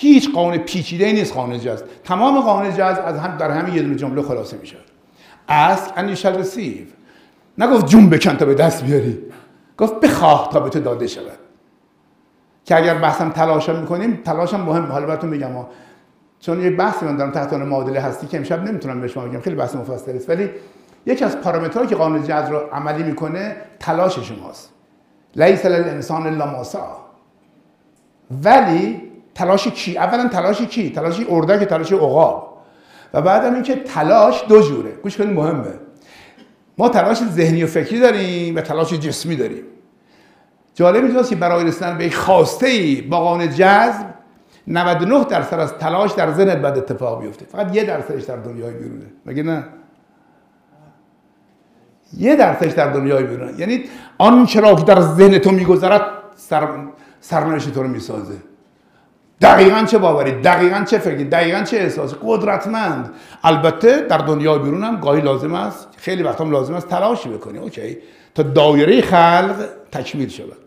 هیچ قانون پیچیده‌ای نیست قانون جذب. تمام قانون جذب از هم در همین یه دونه جمله خلاصه میشه. ask and you shall receive. نگفت جون بکن تا به دست بیاری، گفت بخواه تا به تو داده شود. که اگر بحثم تلاش میکنیم، تلاش هم مهم. حالا براتون میگم چون یه بحثی من دارم تحت عنوان معادله هستی که امشب نمیتونم به شما بگم، خیلی بحث مفصلی است، ولی یکی از پارامترهایی که قانون جذب رو عملی میکنه تلاش شماست. لیس للانسان الا ما سعی. ولی تلاش کی؟ اولا تلاش کی؟ تلاش اردک، تلاش عقاب. و بعدم اینکه تلاش دو جوره. گوش کنید مهمه. ما تلاش ذهنی و فکری داریم و تلاش جسمی داریم. جالب اینجاست که برای رسیدن به یک خواسته‌ای با قانون جذب 99% از تلاش در ذهنت بعد اتفاق بیفته. فقط 1% در دنیای بیرونه. مگه نه؟ 1% در دنیای بیرونه. یعنی آنچه را که در ذهن تو میگذرد سرنوشت تو رو میسازه. دقیقاً چه باوری، دقیقاً چه فکری، دقیقاً چه احساسی، قدرتمند. البته در دنیای بیرون هم گاهی لازم است، خیلی وقتا لازم است تلاشی بکنی، اوکی، تا دایره خلق تکمیل شود.